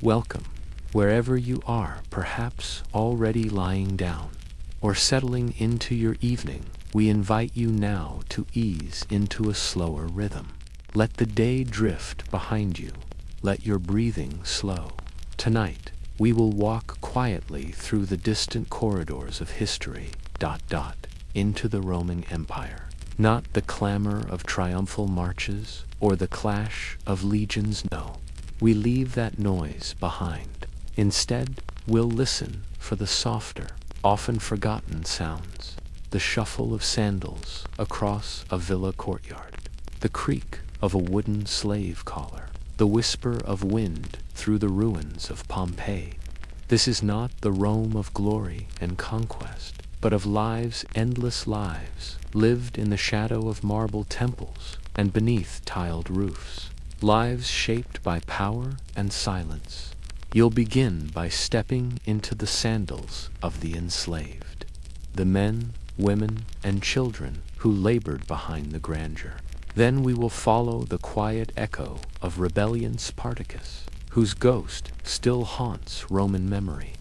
Welcome, wherever you are, perhaps already lying down or settling into your evening. We invite you now to ease into a slower rhythm. Let the day drift behind you. Let your breathing slow. Tonight, we will walk quietly through the distant corridors of history, into the Roman Empire. Not the clamor of triumphal marches or the clash of legions, no. We leave that noise behind. Instead, we'll listen for the softer, often forgotten sounds. The shuffle of sandals across a villa courtyard. The creak of a wooden slave collar. The whisper of wind through the ruins of Pompeii. This is not the Rome of glory and conquest, but of lives, endless lives, lived in the shadow of marble temples and beneath tiled roofs. Lives shaped by power and silence. You'll begin by stepping into the sandals of the enslaved. The men, women, and children who labored behind the grandeur. Then we will follow the quiet echo of rebellion Spartacus, whose ghost still haunts Roman memory.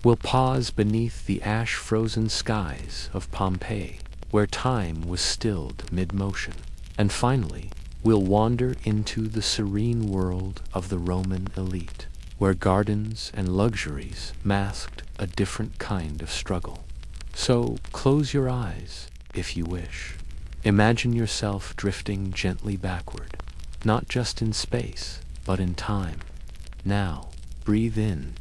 We'll pause beneath the ash-frozen skies of Pompeii, where time was stilled mid-motion. And finally, we'll wander into the serene world of the Roman elite, where gardens and luxuries masked a different kind of struggle. So close your eyes, if you wish. Imagine yourself drifting gently backward, not just in space, but in time. Now, breathe in,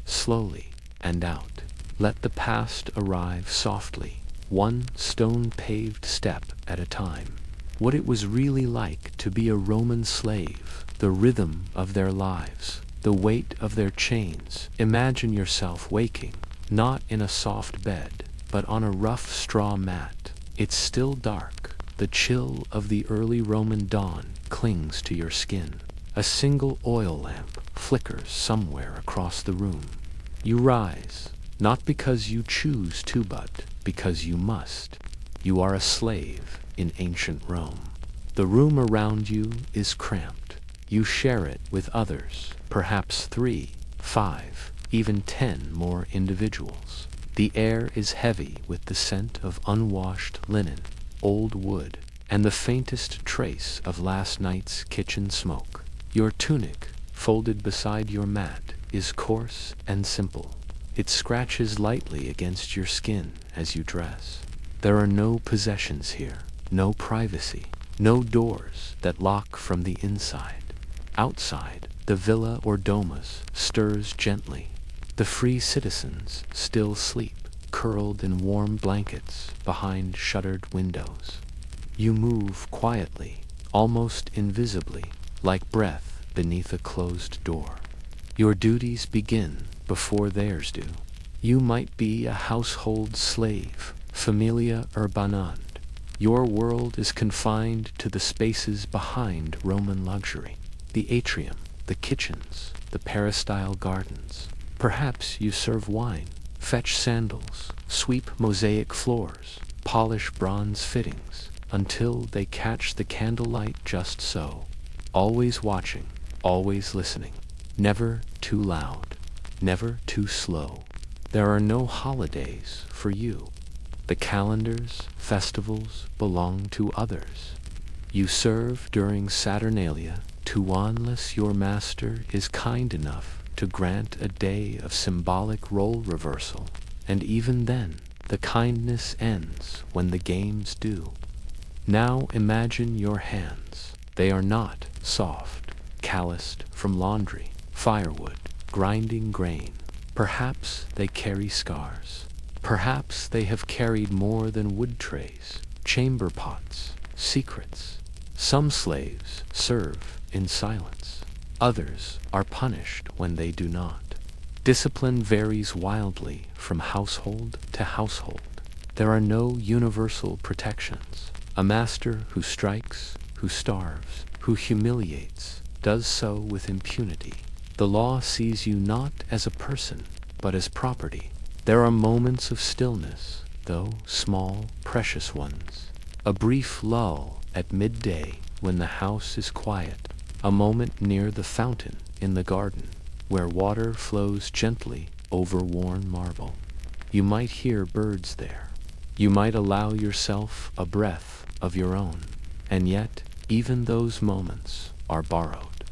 slowly, and out. Let the past arrive softly, one stone-paved step at a time. What it was really like to be a Roman slave, the rhythm of their lives, the weight of their chains. Imagine yourself waking, not in a soft bed, but on a rough straw mat. It's still dark. The chill of the early Roman dawn clings to your skin. A single oil lamp flickers somewhere across the room. You rise, not because you choose to, but because you must. You are a slave in ancient Rome. The room around you is cramped. You share it with others, perhaps 3, 5, even 10 more individuals. The air is heavy with the scent of unwashed linen, old wood, and the faintest trace of last night's kitchen smoke. Your tunic, folded beside your mat, is coarse and simple. It scratches lightly against your skin as you dress. There are no possessions here, no privacy, no doors that lock from the inside. Outside, the villa or domus stirs gently. The free citizens still sleep, curled in warm blankets behind shuttered windows. You move quietly, almost invisibly, like breath beneath a closed door. Your duties begin before theirs do. You might be a household slave, familia urbanand. Your world is confined to the spaces behind Roman luxury. The atrium, the kitchens, the peristyle gardens. Perhaps you serve wine, fetch sandals, sweep mosaic floors, polish bronze fittings, until they catch the candlelight just so. Always watching, always listening. Never too loud, never too slow. There are no holidays for you. The calendars, festivals belong to others. You serve during Saturnalia, unless your master is kind enough to grant a day of symbolic role reversal, and even then, the kindness ends when the games do. Now imagine your hands. They are not soft, calloused from laundry, firewood, grinding grain. Perhaps they carry scars. Perhaps they have carried more than wood trays, chamber pots, secrets. Some slaves serve in silence. Others are punished when they do not. Discipline varies wildly from household to household. There are no universal protections. A master who strikes, who starves, who humiliates, does so with impunity. The law sees you not as a person, but as property. There are moments of stillness, though small, precious ones. A brief lull at midday when the house is quiet. A moment near the fountain in the garden, where water flows gently over worn marble. You might hear birds there. You might allow yourself a breath of your own. And yet, even those moments are borrowed.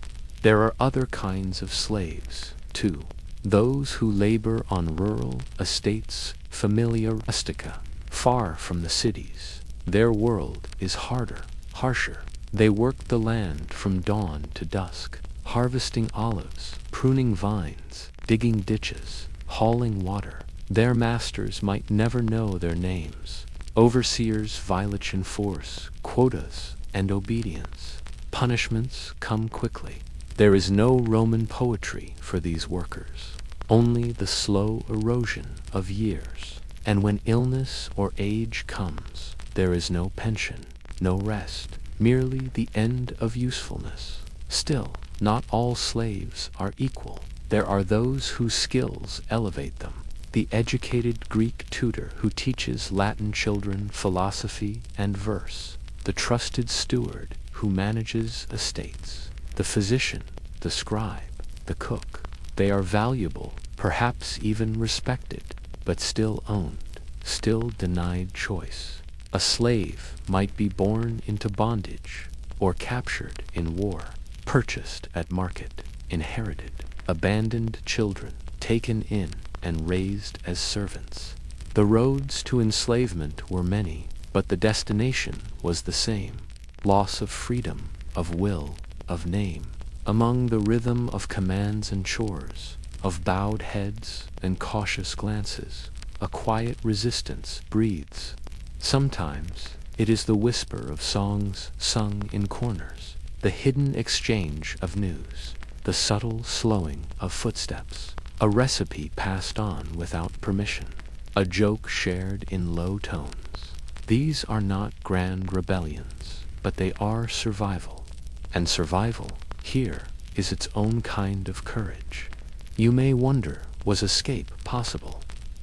There are other kinds of slaves, too. Those who labor on rural estates, familia rustica, far from the cities. Their world is harder, harsher. They work the land from dawn to dusk, harvesting olives, pruning vines, digging ditches, hauling water. Their masters might never know their names. Overseers vilage enforce quotas and obedience. Punishments come quickly. There is no Roman poetry for these workers, only the slow erosion of years. And when illness or age comes, there is no pension, no rest, merely the end of usefulness. Still, not all slaves are equal. There are those whose skills elevate them. The educated Greek tutor who teaches Latin children philosophy and verse. The trusted steward who manages estates. The physician, the scribe, the cook. They are valuable, perhaps even respected, but still owned, still denied choice. A slave might be born into bondage, or captured in war, purchased at market, inherited, abandoned children, taken in and raised as servants. The roads to enslavement were many, but the destination was the same: loss of freedom, of will, of name. Among the rhythm of commands and chores, of bowed heads and cautious glances, a quiet resistance breathes. Sometimes it is the whisper of songs sung in corners, the hidden exchange of news, the subtle slowing of footsteps, a recipe passed on without permission, a joke shared in low tones. These are not grand rebellions, but they are survival. And survival, here, is its own kind of courage. You may wonder, was escape possible?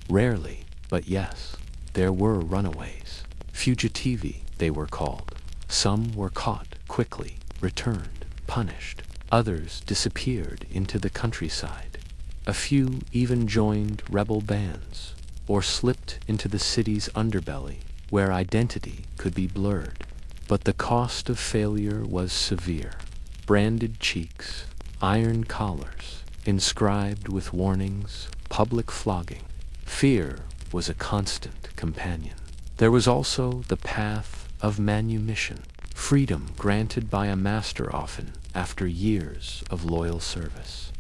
Rarely, but yes, there were runaways. Fugitivi, they were called. Some were caught quickly, returned, punished. Others disappeared into the countryside. A few even joined rebel bands, or slipped into the city's underbelly, where identity could be blurred. But the cost of failure was severe. Branded cheeks, iron collars, inscribed with warnings, public flogging. Fear was a constant companion. There was also the path of manumission, freedom granted by a master often after years of loyal service.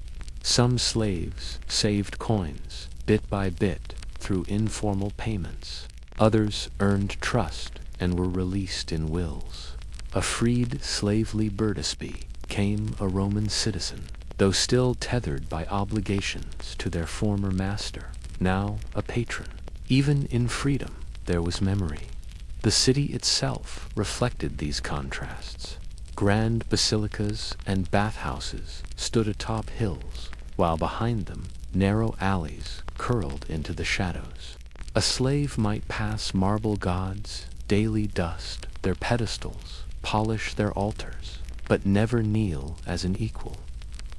Some slaves saved coins, bit by bit, through informal payments. Others earned trust and were released in wills. A freed slavely Burdesby became a Roman citizen, though still tethered by obligations to their former master, now a patron. Even in freedom there was memory. The city itself reflected these contrasts. Grand basilicas and bathhouses stood atop hills, while behind them narrow alleys curled into the shadows. A slave might pass marble gods, daily dust their pedestals, polish their altars, but never kneel as an equal.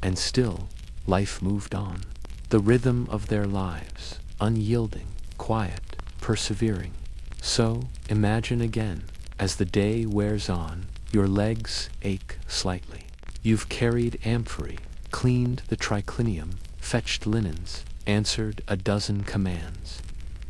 And still, life moved on. The rhythm of their lives, unyielding, quiet, persevering. So, imagine again, as the day wears on, your legs ache slightly. You've carried amphory, cleaned the triclinium, fetched linens, answered a dozen commands.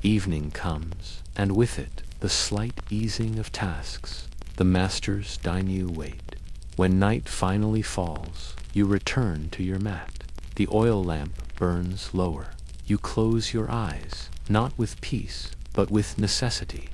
Evening comes, and with it the slight easing of tasks. The masters dine you wait. When night finally falls, you return to your mat. The oil lamp burns lower. You close your eyes, not with peace, but with necessity.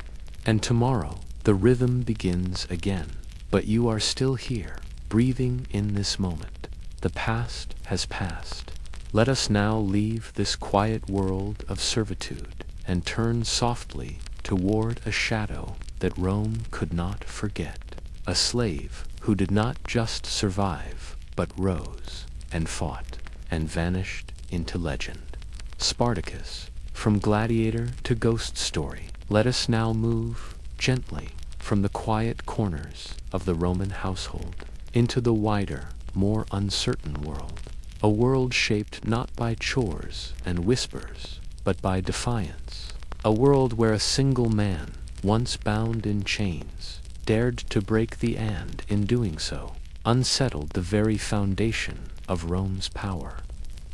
And tomorrow the rhythm begins again. But you are still here, breathing in this moment. The past has passed. Let us now leave this quiet world of servitude and turn softly toward a shadow that Rome could not forget. A slave who did not just survive, but rose and fought and vanished into legend. Spartacus, from gladiator to ghost story. Let us now move gently from the quiet corners of the Roman household into the wider, more uncertain world. A world shaped not by chores and whispers, but by defiance. A world where a single man, once bound in chains, dared to break the and, in doing so, unsettled the very foundation of Rome's power.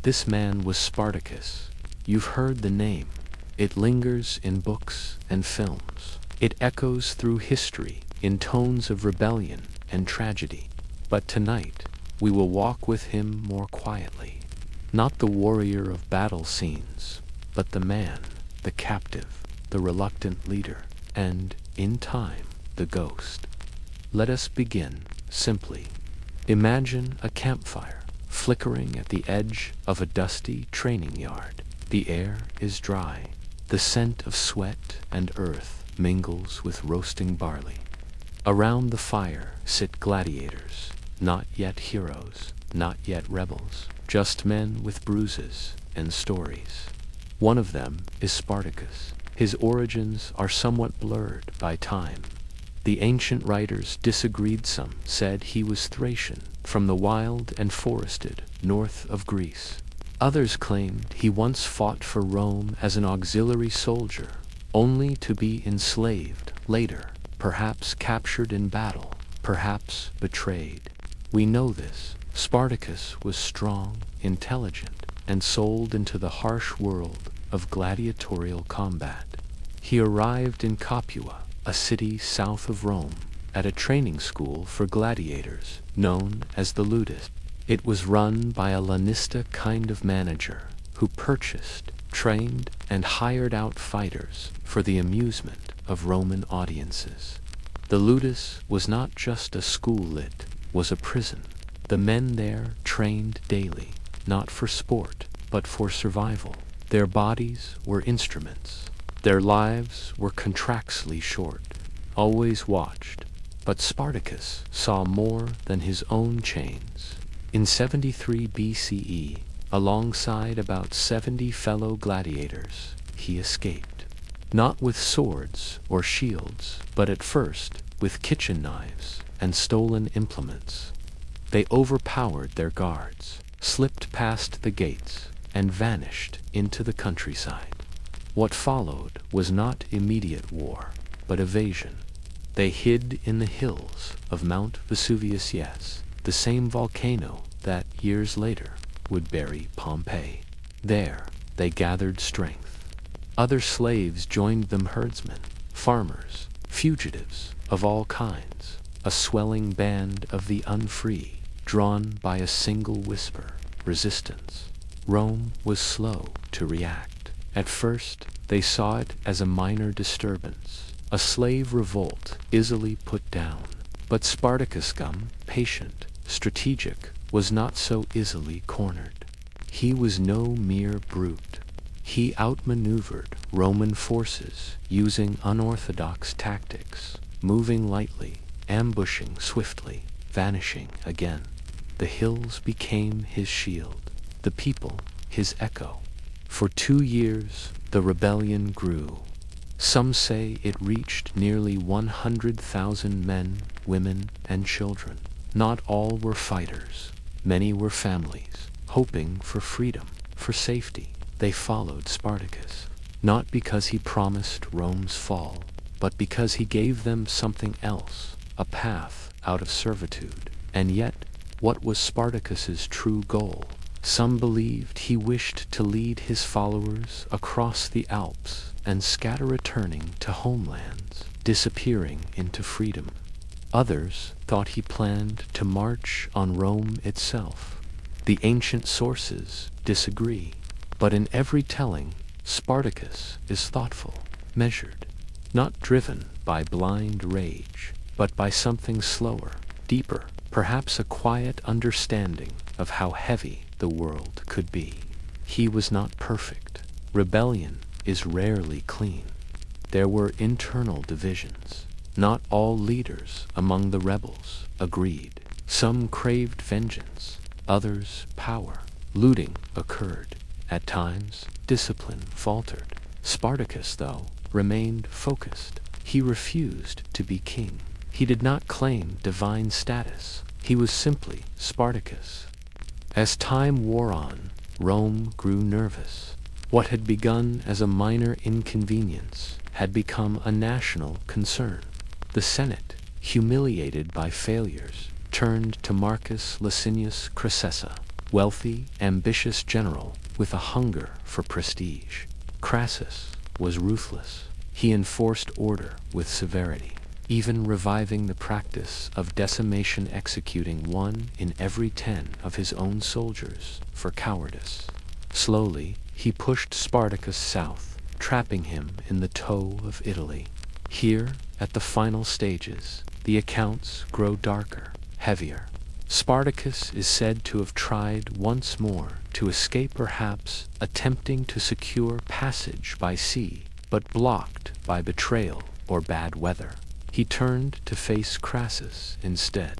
This man was Spartacus. You've heard the name. It lingers in books and films. It echoes through history in tones of rebellion and tragedy. But tonight, we will walk with him more quietly. Not the warrior of battle scenes, but the man, the captive, the reluctant leader, and, in time, the ghost. Let us begin simply. Imagine a campfire flickering at the edge of a dusty training yard. The air is dry. The scent of sweat and earth mingles with roasting barley. Around the fire sit gladiators, not yet heroes, not yet rebels, just men with bruises and stories. One of them is Spartacus. His origins are somewhat blurred by time. The ancient writers disagreed. Some said he was Thracian, from the wild and forested north of Greece. Others claimed he once fought for Rome as an auxiliary soldier, only to be enslaved later, perhaps captured in battle, perhaps betrayed. We know this. Spartacus was strong, intelligent, and sold into the harsh world of gladiatorial combat. He arrived in Capua, a city south of Rome, at a training school for gladiators known as the Ludus. It was run by a lanista kind of manager who purchased, trained, and hired out fighters for the amusement of Roman audiences. The Ludus was not just a school, it was a prison. The men there trained daily, not for sport, but for survival. Their bodies were instruments. Their lives were contractually short, always watched. But Spartacus saw more than his own chains. In 73 BCE, alongside about 70 fellow gladiators, he escaped. Not with swords or shields, but at first with kitchen knives and stolen implements. They overpowered their guards, slipped past the gates, and vanished into the countryside. What followed was not immediate war, but evasion. They hid in the hills of Mount Vesuvius, yes, the same volcano that, years later, would bury Pompeii. There, they gathered strength. Other slaves joined them, herdsmen, farmers, fugitives of all kinds, a swelling band of the unfree, drawn by a single whisper, resistance. Rome was slow to react. At first, they saw it as a minor disturbance, a slave revolt easily put down. But Spartacus, patient, strategic, was not so easily cornered. He was no mere brute. He outmaneuvered Roman forces using unorthodox tactics, moving lightly, ambushing swiftly, vanishing again. The hills became his shield, the people his echo. For 2 years, the rebellion grew. Some say it reached nearly 100,000 men, women, and children. Not all were fighters. Many were families, hoping for freedom, for safety. They followed Spartacus, not because he promised Rome's fall, but because he gave them something else, a path out of servitude. And yet, what was Spartacus's true goal? Some believed he wished to lead his followers across the Alps and scatter, returning to homelands, disappearing into freedom. Others thought he planned to march on Rome itself. The ancient sources disagree, but in every telling, Spartacus is thoughtful, measured, not driven by blind rage, but by something slower, deeper, perhaps a quiet understanding of how heavy the world could be. He was not perfect. Rebellion is rarely clean. There were internal divisions. Not all leaders among the rebels agreed. Some craved vengeance, others power. Looting occurred. At times, discipline faltered. Spartacus, though, remained focused. He refused to be king. He did not claim divine status. He was simply Spartacus. As time wore on, Rome grew nervous. What had begun as a minor inconvenience had become a national concern. The Senate, humiliated by failures, turned to Marcus Licinius Crassus, wealthy, ambitious general with a hunger for prestige. Crassus was ruthless. He enforced order with severity, even reviving the practice of decimation, executing 1 in every 10 of his own soldiers for cowardice. Slowly, he pushed Spartacus south, trapping him in the toe of Italy. Here, at the final stages, the accounts grow darker, heavier. Spartacus is said to have tried once more to escape, perhaps attempting to secure passage by sea, but blocked by betrayal or bad weather. He turned to face Crassus instead.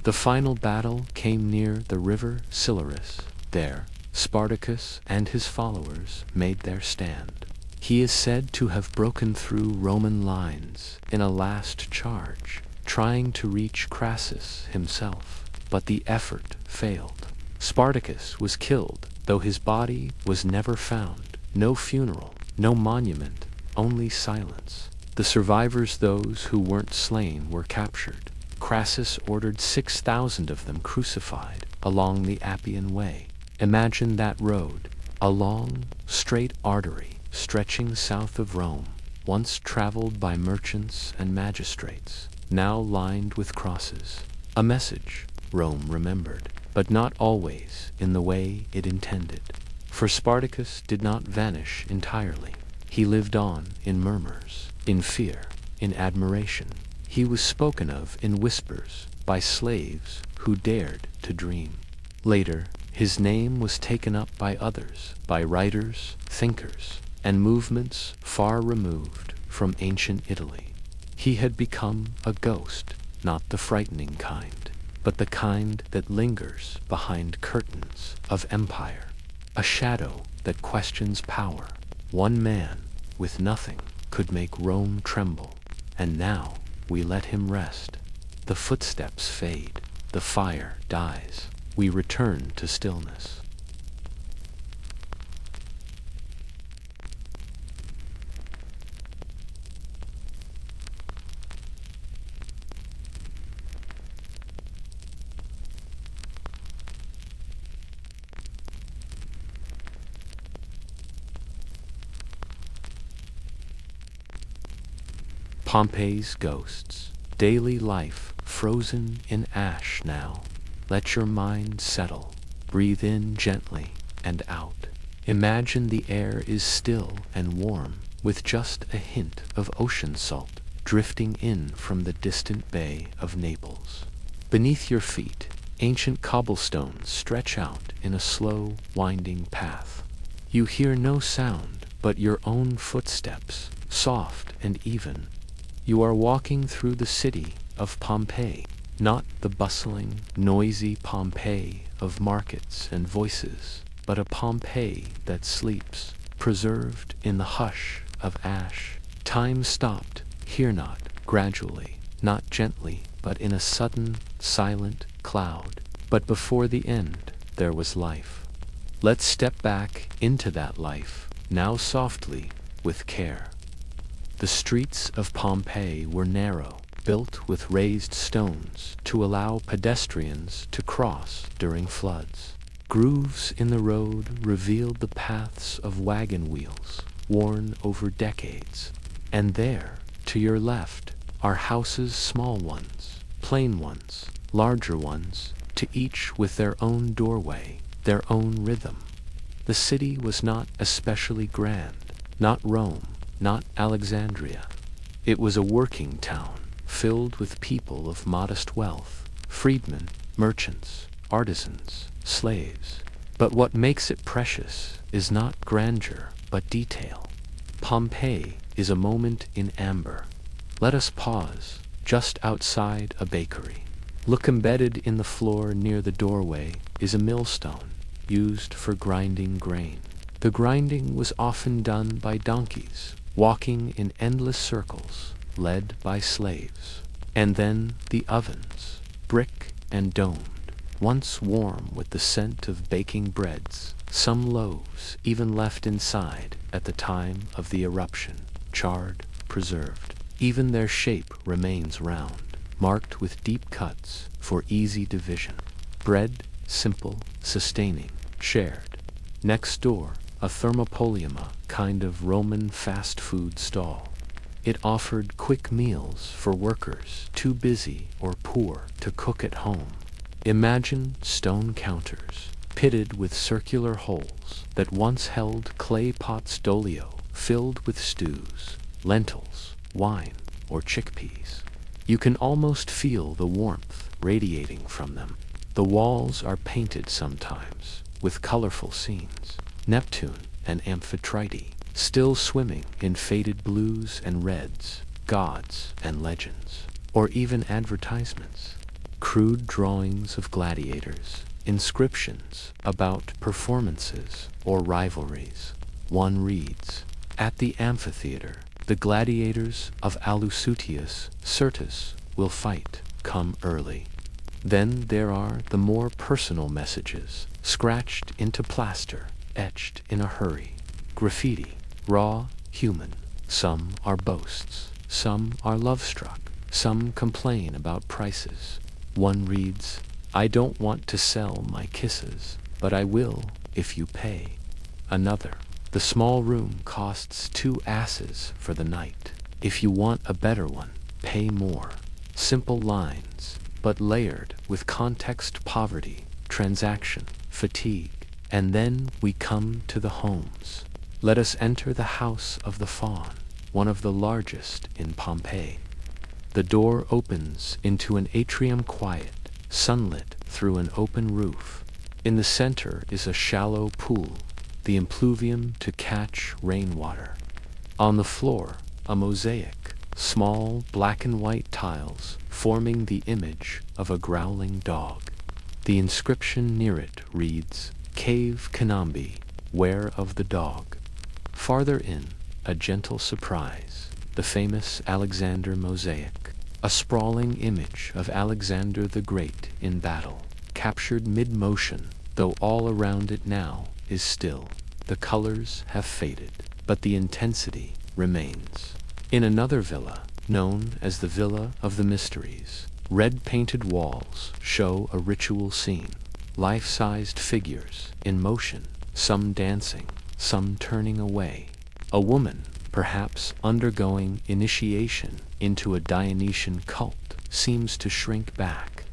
The final battle came near the river Silarus. There, Spartacus and his followers made their stand. He is said to have broken through Roman lines in a last charge, trying to reach Crassus himself, but the effort failed. Spartacus was killed, though his body was never found. No funeral, no monument, only silence. The survivors, those who weren't slain, were captured. Crassus ordered 6,000 of them crucified along the Appian Way. Imagine that road, a long, straight artery stretching south of Rome, once traveled by merchants and magistrates, now lined with crosses. A message Rome remembered, but not always in the way it intended. For Spartacus did not vanish entirely. He lived on in murmurs, in fear, in admiration. He was spoken of in whispers by slaves who dared to dream. Later, his name was taken up by others, by writers, thinkers, and movements far removed from ancient Italy. He had become a ghost, not the frightening kind, but the kind that lingers behind curtains of empire. A shadow that questions power. One man with nothing could make Rome tremble, and now we let him rest. The footsteps fade, the fire dies. We return to stillness. Pompeii's ghosts, daily life frozen in ash now. Let your mind settle. Breathe in gently and out. Imagine the air is still and warm, with just a hint of ocean salt drifting in from the distant bay of Naples. Beneath your feet, ancient cobblestones stretch out in a slow, winding path. You hear no sound but your own footsteps, soft and even. You are walking through the city of Pompeii, not the bustling, noisy Pompeii of markets and voices, but a Pompeii that sleeps, preserved in the hush of ash. Time stopped, here not, gradually, not gently, but in a sudden, silent cloud. But before the end, there was life. Let's step back into that life, now softly, with care. The streets of Pompeii were narrow, built with raised stones to allow pedestrians to cross during floods. Grooves in the road revealed the paths of wagon wheels, worn over decades. And there, to your left, are houses, small ones, plain ones, larger ones, to each with their own doorway, their own rhythm. The city was not especially grand, not Rome, not Alexandria. It was a working town, filled with people of modest wealth, freedmen, merchants, artisans, slaves. But what makes it precious is not grandeur, but detail. Pompeii is a moment in amber. Let us pause, just outside a bakery. Look, embedded in the floor near the doorway is a millstone, used for grinding grain. The grinding was often done by donkeys, walking in endless circles, led by slaves. And then the ovens, brick and domed, once warm with the scent of baking breads, some loaves even left inside at the time of the eruption, charred, preserved. Even their shape remains round, marked with deep cuts for easy division. Bread, simple, sustaining, shared. Next door, a thermopolium, kind of Roman fast food stall. It offered quick meals for workers too busy or poor to cook at home. Imagine stone counters, pitted with circular holes that once held clay pots d'olio filled with stews, lentils, wine, or chickpeas. You can almost feel the warmth radiating from them. The walls are painted sometimes with colorful scenes. Neptune and Amphitrite, still swimming in faded blues and reds, gods and legends, or even advertisements. Crude drawings of gladiators, inscriptions about performances or rivalries. One reads, "At the amphitheater, the gladiators of Alusutius Certus will fight. Come early." Then there are the more personal messages, scratched into plaster, etched in a hurry. Graffiti, raw, human. Some are boasts, some are love-struck, some complain about prices. One reads, "I don't want to sell my kisses, but I will if you pay." Another, "The small room costs 2 asses for the night. If you want a better one, pay more." Simple lines, but layered with context, poverty, transaction, fatigue. And then we come to the homes. Let us enter the House of the Faun, one of the largest in Pompeii. The door opens into an atrium, quiet, sunlit through an open roof. In the center is a shallow pool, the impluvium to catch rainwater. On the floor, a mosaic, small black and white tiles forming the image of a growling dog. The inscription near it reads, "Cave Canambi, 'Ware of the Dog." Farther in, a gentle surprise, the famous Alexander mosaic, a sprawling image of Alexander the Great in battle, captured mid-motion, though all around it now is still. The colors have faded, but the intensity remains. In another villa, known as the Villa of the Mysteries, red-painted walls show a ritual scene. Life-sized figures in motion, some dancing, some turning away. A woman, perhaps undergoing initiation into a Dionysian cult, seems to shrink back.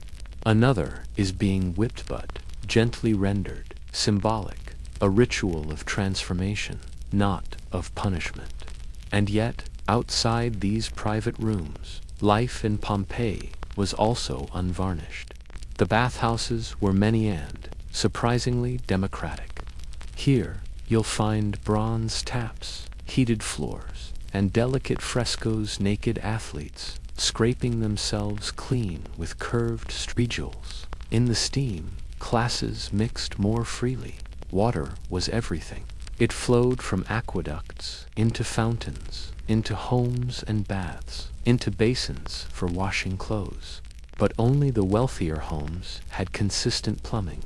Another is being whipped, but gently rendered, symbolic, a ritual of transformation, not of punishment. And yet, outside these private rooms, life in Pompeii was also unvarnished. The bathhouses were many and, surprisingly, democratic. Here, you'll find bronze taps, heated floors, and delicate frescoes, naked athletes scraping themselves clean with curved streagles. In the steam, classes mixed more freely. Water was everything. It flowed from aqueducts into fountains, into homes and baths, into basins for washing clothes. But only the wealthier homes had consistent plumbing.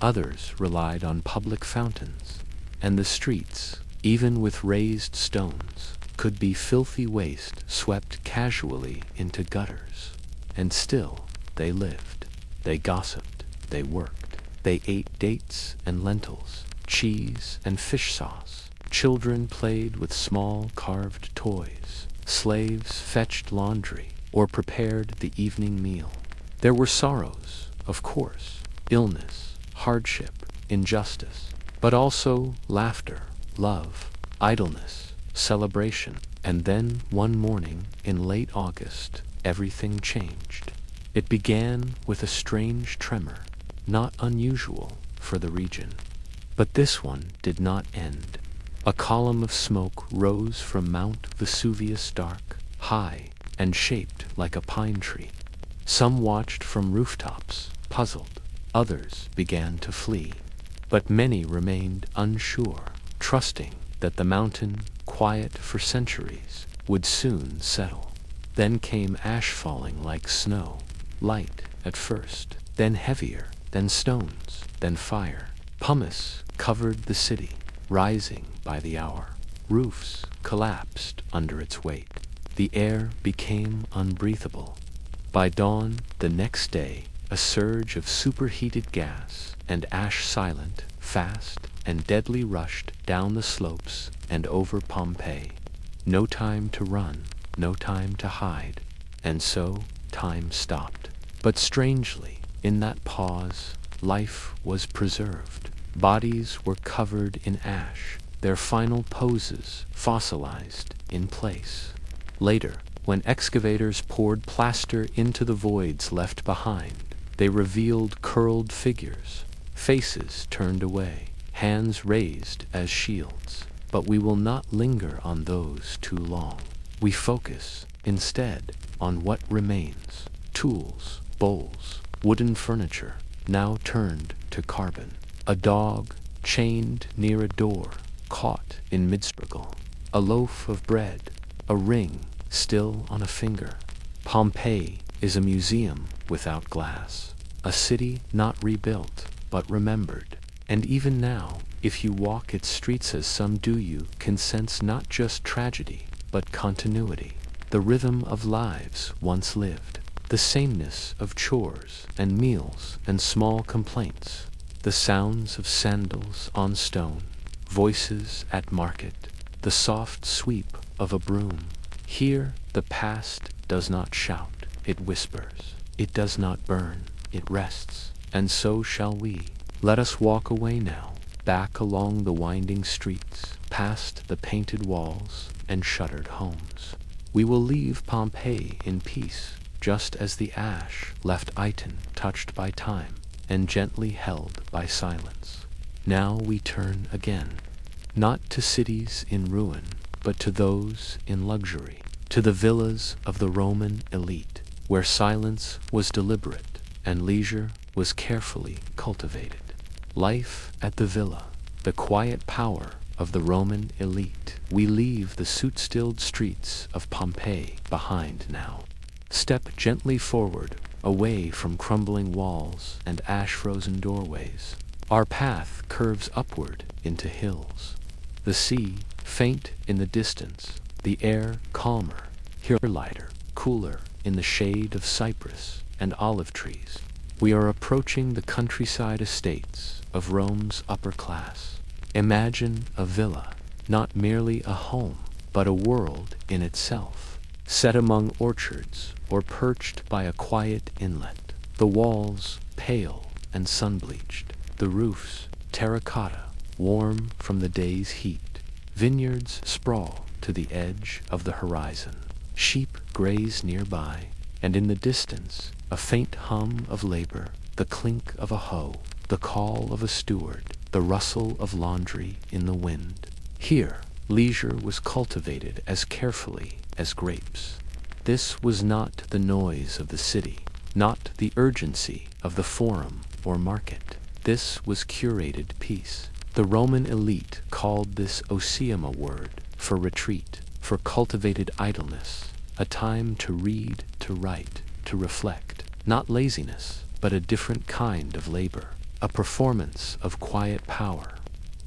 Others relied on public fountains, and the streets, even with raised stones, could be filthy waste swept casually into gutters. And still they lived. They gossiped. They worked. They ate dates and lentils, cheese and fish sauce. Children played with small carved toys. Slaves fetched laundry or prepared the evening meal. There were sorrows, of course, illness, hardship, injustice, but also laughter, love, idleness, celebration. And then one morning in late August, everything changed. It began with a strange tremor, not unusual for the region. But this one did not end. A column of smoke rose from Mount Vesuvius, dark, high, and shaped like a pine tree. Some watched from rooftops, puzzled. Others began to flee. But many remained unsure, trusting that the mountain, quiet for centuries, would soon settle. Then came ash falling like snow, light at first, then heavier, then stones, then fire. Pumice covered the city, rising by the hour. Roofs collapsed under its weight. The air became unbreathable. By dawn the next day, a surge of superheated gas and ash silent, fast, and deadly rushed down the slopes and over Pompeii. No time to run, no time to hide, and so time stopped. But strangely, in that pause, life was preserved. Bodies were covered in ash, their final poses fossilized in place. Later, when excavators poured plaster into the voids left behind, they revealed curled figures, faces turned away, hands raised as shields. But we will not linger on those too long. We focus, instead, on what remains: tools, bowls, wooden furniture, now turned to carbon. A dog chained near a door, caught in mid-struggle. A loaf of bread, a ring still on a finger. Pompeii is a museum without glass, a city not rebuilt, but remembered. And even now, if you walk its streets as some do, you can sense not just tragedy, but continuity. The rhythm of lives once lived, the sameness of chores and meals and small complaints, the sounds of sandals on stone, voices at market, the soft sweep of a broom. Here the past does not shout, it whispers. It does not burn, it rests. And so shall we. Let us walk away now, back along the winding streets, past the painted walls and shuttered homes. We will leave Pompeii in peace, just as the ash left Iton touched by time and gently held by silence. Now we turn again, not to cities in ruin, but to those in luxury, to the villas of the Roman elite, where silence was deliberate and leisure was carefully cultivated. Life at the villa, the quiet power of the Roman elite. We leave the soot-stilled streets of Pompeii behind now. Step gently forward, away from crumbling walls and ash-frozen doorways. Our path curves upward into hills. The sea, faint in the distance, the air calmer, here lighter, cooler in the shade of cypress and olive trees. We are approaching the countryside estates of Rome's upper class. Imagine a villa, not merely a home, but a world in itself, set among orchards or perched by a quiet inlet. The walls pale and sun-bleached, the roofs terracotta, warm from the day's heat. Vineyards sprawl to the edge of the horizon. Sheep graze nearby, and in the distance, a faint hum of labor, the clink of a hoe, the call of a steward, the rustle of laundry in the wind. Here, leisure was cultivated as carefully as grapes. This was not the noise of the city, not the urgency of the forum or market. This was curated peace. The Roman elite called this osiema word for retreat, for cultivated idleness, a time to read, to write, to reflect. Not laziness, but a different kind of labor, a performance of quiet power.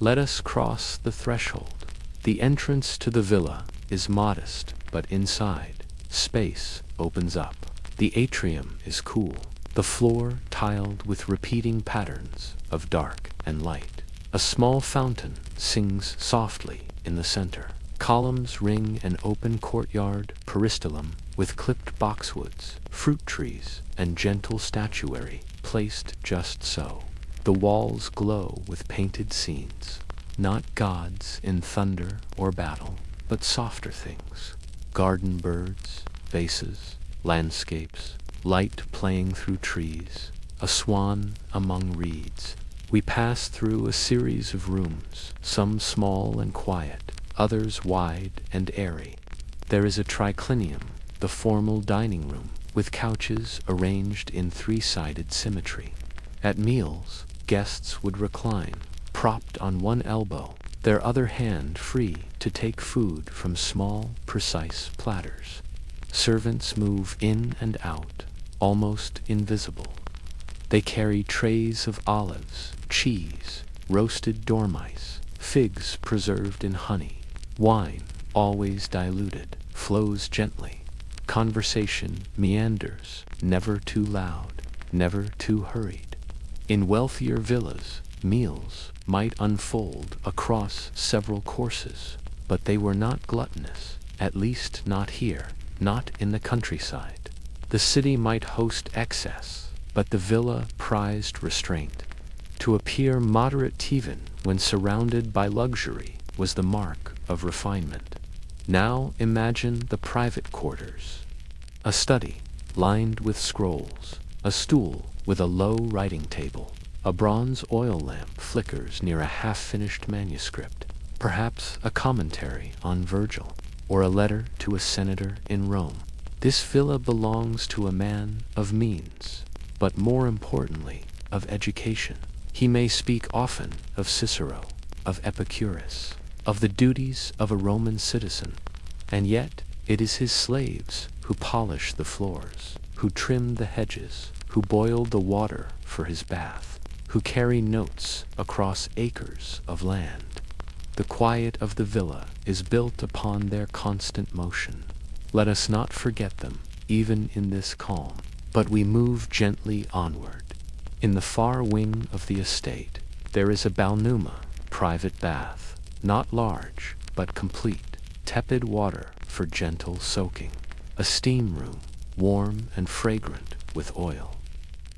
Let us cross the threshold. The entrance to the villa is modest, but inside, space opens up. The atrium is cool, the floor tiled with repeating patterns of dark and light. A small fountain sings softly in the center. Columns ring an open courtyard peristylum with clipped boxwoods, fruit trees, and gentle statuary placed just so. The walls glow with painted scenes, not gods in thunder or battle, but softer things. Garden birds, vases, landscapes, light playing through trees, a swan among reeds. We pass through a series of rooms, some small and quiet, others wide and airy. There is a triclinium, the formal dining room, with couches arranged in three-sided symmetry. At meals, guests would recline, propped on one elbow, their other hand free to take food from small, precise platters. Servants move in and out, almost invisible. They carry trays of olives, cheese, roasted dormice, figs preserved in honey. Wine, always diluted, flows gently. Conversation meanders, never too loud, never too hurried. In wealthier villas, meals might unfold across several courses, but they were not gluttonous, at least not here, not in the countryside. The city might host excess, but the villa prized restraint. To appear moderate even when surrounded by luxury was the mark of refinement. Now imagine the private quarters. A study, lined with scrolls, a stool with a low writing table, a bronze oil lamp flickers near a half-finished manuscript, perhaps a commentary on Virgil, or a letter to a senator in Rome. This villa belongs to a man of means, but more importantly, of education. He may speak often of Cicero, of Epicurus, of the duties of a Roman citizen, and yet it is his slaves who polish the floors, who trim the hedges, who boil the water for his bath, who carry notes across acres of land. The quiet of the villa is built upon their constant motion. Let us not forget them, even in this calm. But we move gently onward. In the far wing of the estate, there is a balnuma, private bath, not large, but complete, tepid water for gentle soaking, a steam room, warm and fragrant with oil.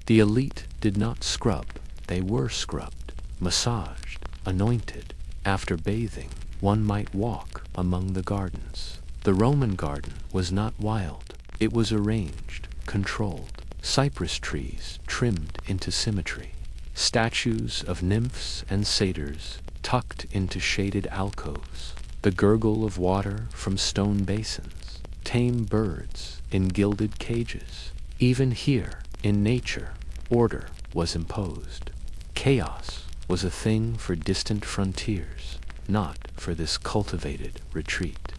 The elite did not scrub, they were scrubbed, massaged, anointed. After bathing, one might walk among the gardens. The Roman garden was not wild, it was arranged, controlled. Cypress trees trimmed into symmetry, statues of nymphs and satyrs tucked into shaded alcoves, the gurgle of water from stone basins, tame birds in gilded cages. Even here, in nature, order was imposed. Chaos was a thing for distant frontiers, not for this cultivated retreat.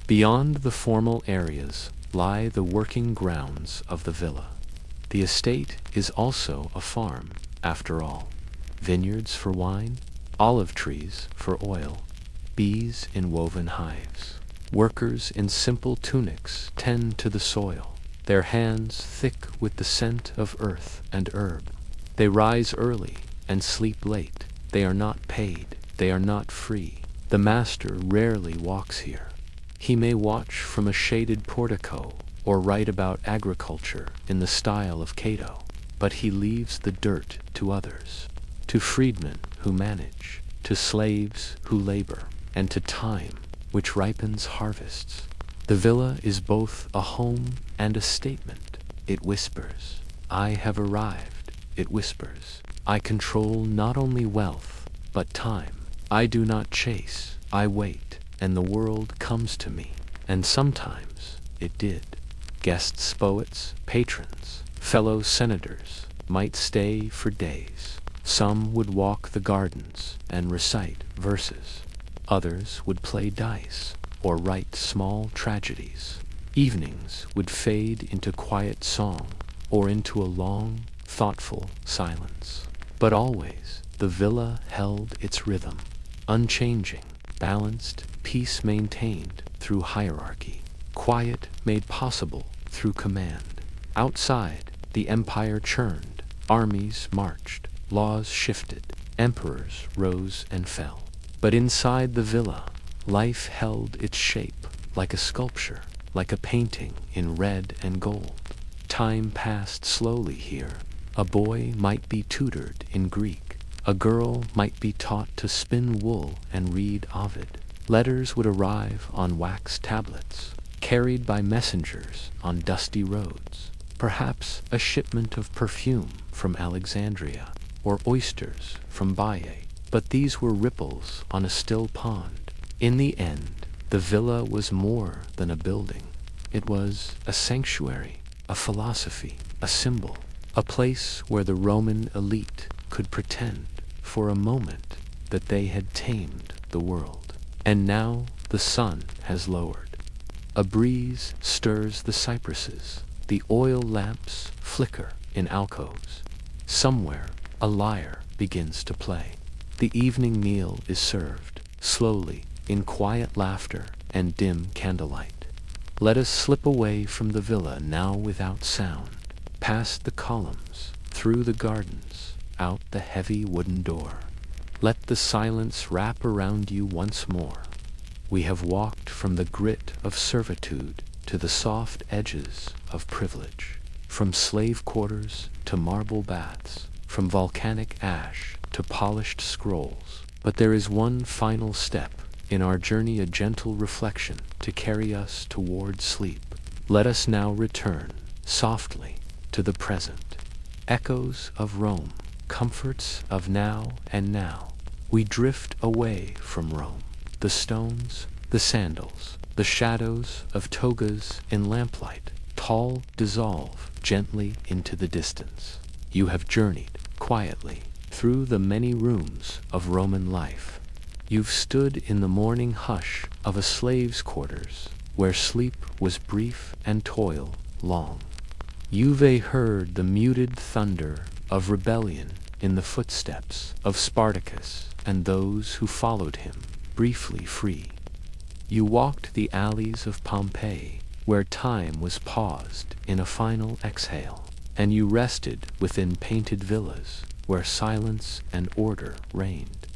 Beyond the formal areas lie the working grounds of the villa. The estate is also a farm, after all. Vineyards for wine, olive trees for oil, bees in woven hives. Workers in simple tunics tend to the soil, their hands thick with the scent of earth and herb. They rise early and sleep late. They are not paid, they are not free. The master rarely walks here. He may watch from a shaded portico or write about agriculture in the style of Cato, but he leaves the dirt to others, to freedmen who manage, to slaves who labor, and to time, which ripens harvests. The villa is both a home and a statement. It whispers, "I have arrived." It whispers, "I control not only wealth, but time. I do not chase, I wait, and the world comes to me." And sometimes it did. Guests, poets, patrons, fellow senators might stay for days. Some would walk the gardens and recite verses. Others would play dice or write small tragedies. Evenings would fade into quiet song or into a long, thoughtful silence. But always the villa held its rhythm, unchanging, balanced, peace maintained through hierarchy, quiet made possible through command. Outside, the empire churned, armies marched, laws shifted, emperors rose and fell. But inside the villa, life held its shape, like a sculpture, like a painting in red and gold. Time passed slowly here. A boy might be tutored in Greek. A girl might be taught to spin wool and read Ovid. Letters would arrive on wax tablets, carried by messengers on dusty roads. Perhaps a shipment of perfume from Alexandria, or oysters from Baiae. But these were ripples on a still pond. In the end, the villa was more than a building. It was a sanctuary, a philosophy, a symbol, a place where the Roman elite could pretend, for a moment, that they had tamed the world. And now the sun has lowered. A breeze stirs the cypresses. The oil lamps flicker in alcoves. Somewhere, a lyre begins to play. The evening meal is served, slowly, in quiet laughter and dim candlelight. Let us slip away from the villa now without sound, past the columns, through the gardens, out the heavy wooden door. Let the silence wrap around you once more. We have walked from the grit of servitude to the soft edges of privilege, from slave quarters to marble baths, from volcanic ash to polished scrolls. But there is one final step in our journey, a gentle reflection to carry us toward sleep. Let us now return, softly, to the present. Echoes of Rome, comforts of now and now. We drift away from Rome. The stones, the sandals, the shadows of togas in lamplight, tall, dissolve gently into the distance. You have journeyed, quietly, through the many rooms of Roman life. You've stood in the morning hush of a slave's quarters, where sleep was brief and toil long. You've heard the muted thunder of rebellion in the footsteps of Spartacus and those who followed him, briefly free. You walked the alleys of Pompeii, where time was paused in a final exhale, and you rested within painted villas, where silence and order reigned.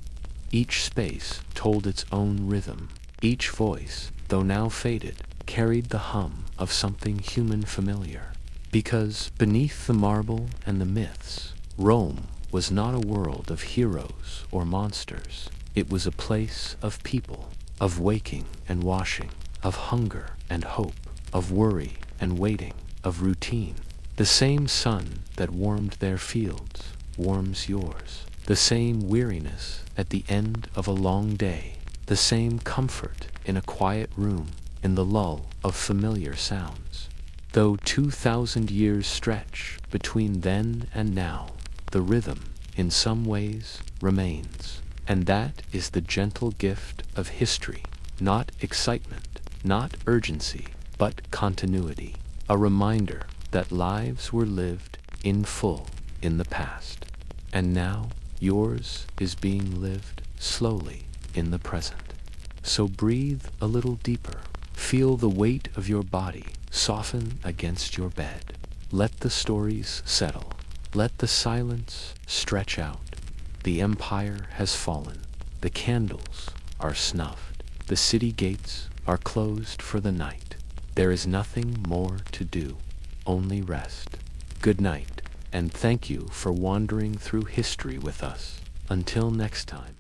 Each space told its own rhythm. Each voice, though now faded, carried the hum of something human familiar. Because beneath the marble and the myths, Rome was not a world of heroes or monsters. It was a place of people, of waking and washing, of hunger and hope, of worry and waiting, of routine. The same sun that warmed their fields warms yours. The same weariness at the end of a long day. The same comfort in a quiet room, in the lull of familiar sounds. Though 2,000 years stretch between then and now, the rhythm, in some ways, remains. And that is the gentle gift of history. Not excitement, not urgency, but continuity. A reminder that lives were lived in full in the past. And now, yours is being lived slowly in the present. So breathe a little deeper. Feel the weight of your body soften against your bed. Let the stories settle. Let the silence stretch out. The empire has fallen. The candles are snuffed. The city gates are closed for the night. There is nothing more to do, only rest. Good night, and thank you for wandering through history with us. Until next time.